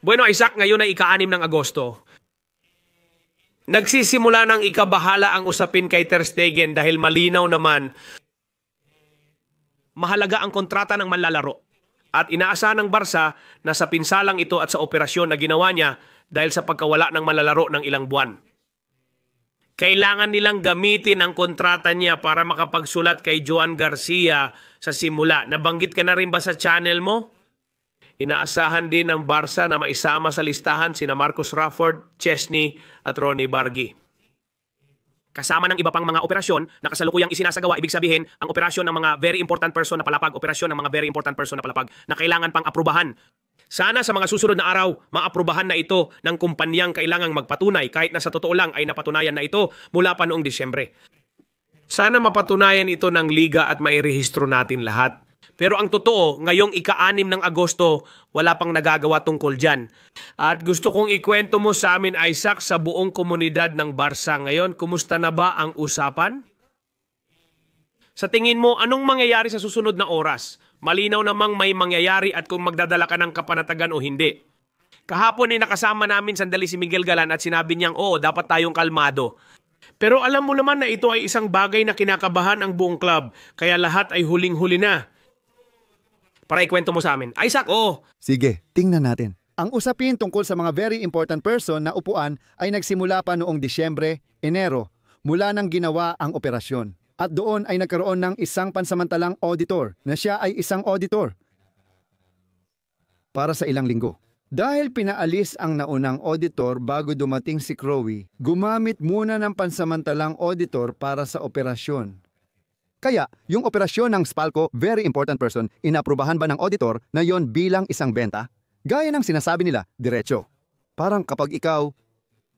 Bueno, Isaac, ngayon ay ika-6 ng Agosto. Nagsisimula ng ikabahala ang usapin kay Ter Stegen dahil malinaw naman mahalaga ang kontrata ng manlalaro. At inaasahan ng Barca na sa pinsalang ito at sa operasyon na ginawa niya dahil sa pagkawala ng manlalaro ng ilang buwan. Kailangan nilang gamitin ang kontrata niya para makapagsulat kay Joan Garcia sa simula. Nabanggit ka na rin ba sa channel mo? Inaasahan din ng Barca na maisama sa listahan sina Marcus Rashford, Chesney at Ronnie Bargi. Kasama ng iba pang mga operasyon na kasalukuyang isinasagawa, ibig sabihin ang operasyon ng mga very important person na palapag, operasyon ng mga very important person na palapag na kailangan pang aprubahan. Sana sa mga susunod na araw, maaprubahan na ito ng kumpanyang kailangang magpatunay kahit na sa totoo lang ay napatunayan na ito mula pa noong Disyembre. Sana mapatunayan ito ng liga at mairehistro natin lahat. Pero ang totoo, ngayong ika-6 ng Agosto, wala pang nagagawa tungkol dyan. At gusto kong ikwento mo sa amin, Isaac, sa buong komunidad ng Barca ngayon, kumusta na ba ang usapan? Sa tingin mo, anong mangyayari sa susunod na oras? Malinaw namang may mangyayari at kung magdadala ka ng kapanatagan o hindi. Kahapon ay nakasama namin sandali si Miguel Galan at sinabi niyang, oo, dapat tayong kalmado. Pero alam mo naman na ito ay isang bagay na kinakabahan ang buong club, kaya lahat ay huling-huli na. Para ikwento mo sa amin. Isaac, oo. Sige, tingnan natin. Ang usapin tungkol sa mga very important person na upuan ay nagsimula pa noong Disyembre, Enero, mula nang ginawa ang operasyon. At doon ay nagkaroon ng isang pansamantalang auditor na siya ay isang auditor para sa ilang linggo. Dahil pinaalis ang naunang auditor bago dumating si Crowe, gumamit muna ng pansamantalang auditor para sa operasyon. Kaya, yung operasyon ng Spalco, very important person, inaprubahan ba ng auditor na yon bilang isang benta? Gaya ng sinasabi nila, diretso. Parang kapag ikaw,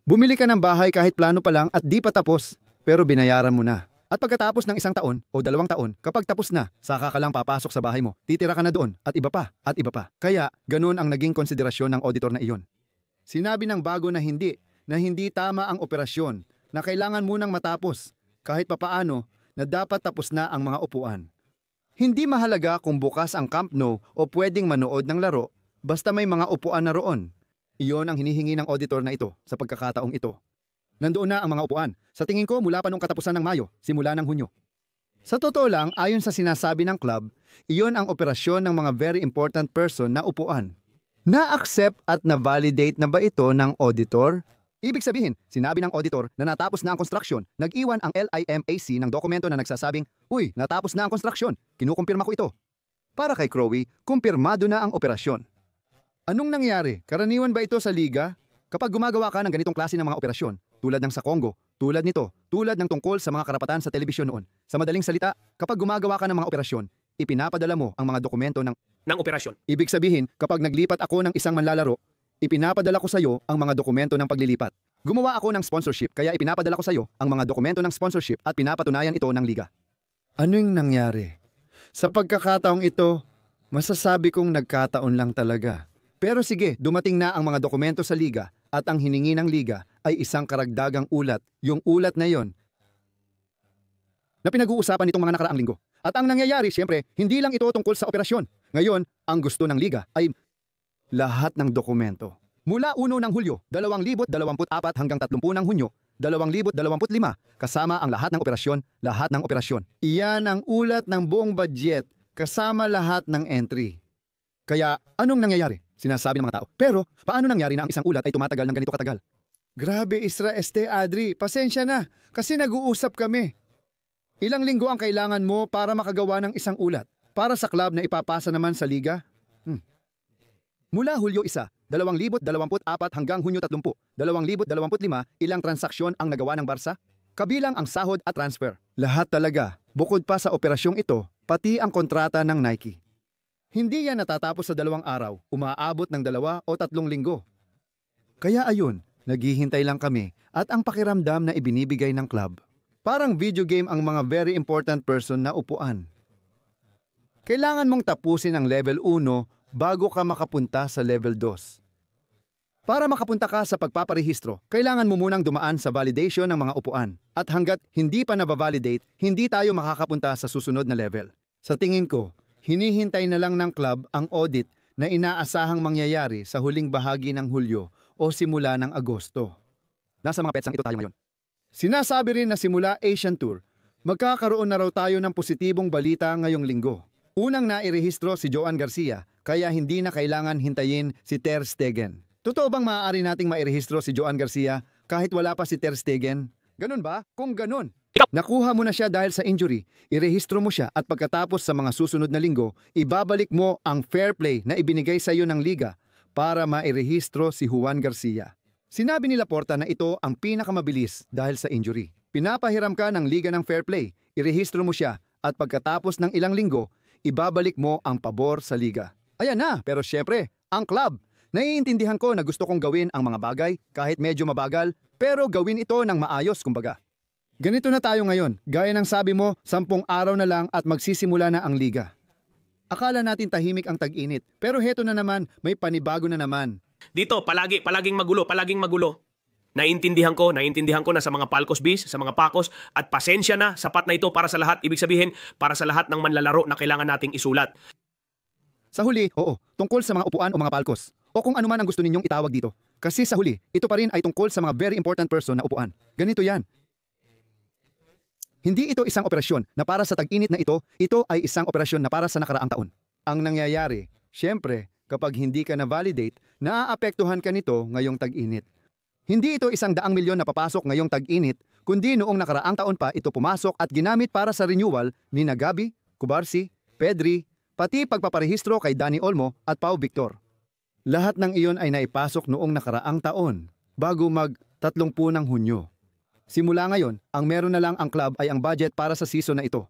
bumili ka ng bahay kahit plano pa lang at di pa tapos, pero binayaran mo na. At pagkatapos ng 1 taon o 2 taon, kapag tapos na, saka ka lang papasok sa bahay mo, titira ka na doon at iba pa at iba pa. Kaya, ganun ang naging konsiderasyon ng auditor na iyon. Sinabi ng bago na hindi tama ang operasyon, na kailangan munang matapos, kahit papaano, na dapat tapos na ang mga upuan. Hindi mahalaga kung bukas ang Camp Nou o pwedeng manood ng laro, basta may mga upuan na roon. Iyon ang hinihingi ng auditor na ito sa pagkakataong ito. Nandoon na ang mga upuan. Sa tingin ko mula pa nung katapusan ng Mayo, simula ng Hunyo. Sa totoo lang, ayon sa sinasabi ng club, iyon ang operasyon ng mga very important person na upuan. Na-accept at na-validate na ba ito ng auditor? Ibig sabihin, sinabi ng auditor na natapos na ang construction, nag-iwan ang LIMAC ng dokumento na nagsasabing, uy, natapos na ang construction, kinukumpirma ko ito. Para kay Crowe, kumpirmado na ang operasyon. Anong nangyari? Karaniwan ba ito sa liga? Kapag gumagawa ka ng ganitong klase ng mga operasyon, tulad ng sa Congo, tulad nito, tulad ng tungkol sa mga karapatan sa telebisyon noon. Sa madaling salita, kapag gumagawa ka ng mga operasyon, ipinapadala mo ang mga dokumento ng operasyon. Ibig sabihin, kapag naglipat ako ng isang manlalaro, ipinapadala ko sa iyo ang mga dokumento ng paglilipat. Gumawa ako ng sponsorship kaya ipinapadala ko sa iyo ang mga dokumento ng sponsorship at pinapatunayan ito ng liga. Anong nangyari? Sa pagkakataong ito, masasabi kong nagkataon lang talaga. Pero sige, dumating na ang mga dokumento sa liga at ang hiningi ng liga ay isang karagdagang ulat. Yung ulat na yon na pinag-uusapan nitong mga nakaraang linggo. At ang nangyayari, siyempre, hindi lang ito tungkol sa operasyon. Ngayon, ang gusto ng liga ay lahat ng dokumento. Mula 1 ng Hulyo, 2024 hanggang 30 ng Hunyo, 2025, kasama ang lahat ng operasyon. Iyan ang ulat ng buong budget, kasama lahat ng entry. Kaya, anong nangyayari? Sinasabi ng mga tao. Pero, paano nangyari na ang isang ulat ay tumatagal ng ganito katagal? Grabe, Adri, pasensya na, kasi nag-uusap kami. Ilang linggo ang kailangan mo para makagawa ng isang ulat, para sa club na ipapasa naman sa liga? Mula Hulyo 1, 2024 hanggang Hunyo 30, 2025, ilang transaksyon ang nagawa ng Barca? Kabilang ang sahod at transfer. Lahat talaga, bukod pa sa operasyong ito, pati ang kontrata ng Nike. Hindi yan natatapos sa 2 araw, umaabot ng 2 o 3 linggo. Kaya ayun, naghihintay lang kami at ang pakiramdam na ibinibigay ng club. Parang video game ang mga very important person na upuan. Kailangan mong tapusin ang level 1 bago ka makapunta sa level 2. Para makapunta ka sa pagpaparehistro, kailangan mo munang dumaan sa validation ng mga upuan. At hanggat hindi pa nababalidate, hindi tayo makakapunta sa susunod na level. Sa tingin ko, hinihintay na lang ng club ang audit na inaasahang mangyayari sa huling bahagi ng Hulyo o simula ng Agosto. Nasa mga petsang ito tayo ngayon. Sinasabi rin na simula Asian Tour, magkakaroon na raw tayo ng positibong balita ngayong linggo. Unang nairehistro si Joan Garcia, kaya hindi na kailangan hintayin si Ter Stegen. Totoo bang maaari nating mairehistro si Joan Garcia kahit wala pa si Ter Stegen? Ganun ba? Kung ganun, nakuha mo na siya dahil sa injury, irehistro mo siya at pagkatapos sa mga susunod na linggo, ibabalik mo ang fair play na ibinigay sa iyo ng liga para mairehistro si Juan Garcia. Sinabi ni Laporta na ito ang pinakamabilis dahil sa injury. Pinapahiram ka ng liga ng fair play, irehistro mo siya at pagkatapos ng ilang linggo, ibabalik mo ang pabor sa liga. Ayan na, pero syempre, ang club. Naiintindihan ko na gusto kong gawin ang mga bagay kahit medyo mabagal, pero gawin ito ng maayos kumbaga. Ganito na tayo ngayon, gaya ng sabi mo, 10 araw na lang at magsisimula na ang liga. Akala natin tahimik ang tag-init, pero heto na naman, may panibago na naman. Dito, palaging magulo. Naiintindihan ko na sa mga Palcos Bees, sa mga Pacos, at pasensya na, sapat na ito para sa lahat. Ibig sabihin, para sa lahat ng manlalaro na kailangan nating isulat. Sa huli, oo, tungkol sa mga upuan o mga palkos, o kung ano man ang gusto ninyong itawag dito. Kasi sa huli, ito pa rin ay tungkol sa mga very important person na upuan. Ganito yan. Hindi ito isang operasyon na para sa tag-init na ito ay isang operasyon na para sa nakaraang taon. Ang nangyayari, syempre, kapag hindi ka na-validate, naaapektuhan ka nito ngayong tag-init. Hindi ito 100 milyon na papasok ngayong tag-init, kundi noong nakaraang taon pa ito pumasok at ginamit para sa renewal ni Gabi, Cubarsi, Pedri, pati pagpaparehistro kay Dani Olmo at Pau Victor. Lahat ng iyon ay naipasok noong nakaraang taon, bago mag-30 ng Hunyo. Simula ngayon, ang meron na lang ang club ay ang budget para sa season na ito.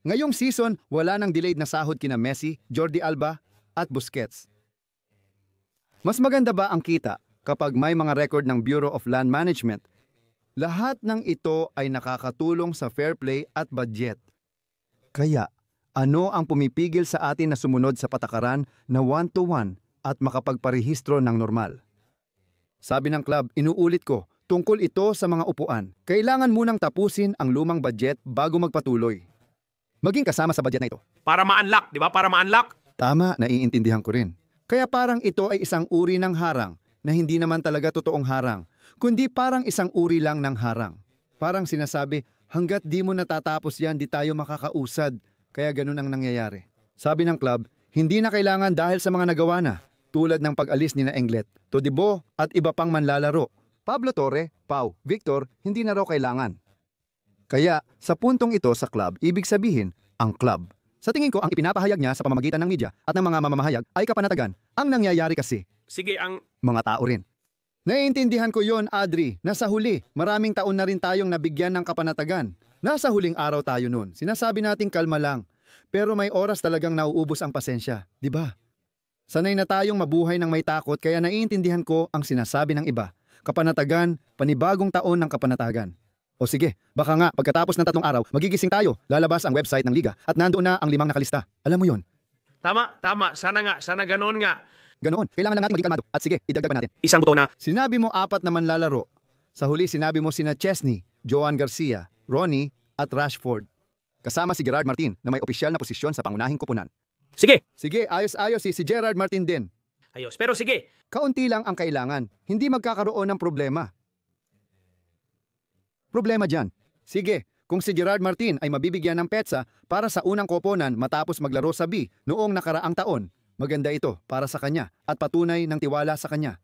Ngayong season, wala nang delayed na sahod kina Messi, Jordi Alba, at Busquets. Mas maganda ba ang kita kapag may mga record ng Bureau of Land Management? Lahat ng ito ay nakakatulong sa fair play at budget. Kaya, ano ang pumipigil sa atin na sumunod sa patakaran na 1-to-1 at makapagparehistro ng normal? Sabi ng club, inuulit ko, tungkol ito sa mga upuan. Kailangan munang tapusin ang lumang budget bago magpatuloy. Maging kasama sa budget na ito. Para ma-unlock, di ba? Para ma-unlock. Tama, naiintindihan ko rin. Kaya parang ito ay isang uri ng harang na hindi naman talaga totoong harang, kundi parang isang uri lang ng harang. Parang sinasabi, hanggat di mo natatapos yan, di tayo makakausad. Kaya ganun ang nangyayari. Sabi ng club, hindi na kailangan dahil sa mga nagawa na, tulad ng pag-alis ni na Englet, Todibo at iba pang manlalaro. Pablo Torre, Pau, Victor, hindi na raw kailangan. Kaya, sa puntong ito sa club, ibig sabihin, ang club. Sa tingin ko, ang ipinapahayag niya sa pamamagitan ng media at ng mga mamamahayag ay kapanatagan. Ang nangyayari kasi, Sige, ang mga tao rin. Naiintindihan ko yon, Adri, na sa huli, maraming taon na rin tayong nabigyan ng kapanatagan. Nasa huling araw tayo nun. Sinasabi nating kalma lang. Pero may oras talagang nauubos ang pasensya, di ba? Sanay na tayong mabuhay ng may takot kaya naiintindihan ko ang sinasabi ng iba. Kapanatagan, panibagong taon ng kapanatagan. O sige, baka nga pagkatapos ng 3 araw, magigising tayo, lalabas ang website ng liga at nandoon na ang 5 nakalista. Alam mo yon? tama. Sana ganoon nga. Ganoon, kailangan lang natin maging kalmado. At sige, idagdag pa natin. Isang buto na. Sinabi mo 4 na manlalaro. Sa huli sinabi mo sina Chesney, Joan Garcia, Ronnie at Rashford. Kasama si Gerard Martin na may opisyal na posisyon sa pangunahing koponan. Sige. Sige, ayos-ayos si Gerard Martin din. Ayos. Pero sige. Kaunti lang ang kailangan, hindi magkakaroon ng problema. Problema dyan. Sige, kung si Gerard Martin ay mabibigyan ng petsa para sa unang koponan matapos maglaro sa B noong nakaraang taon, maganda ito para sa kanya at patunay ng tiwala sa kanya.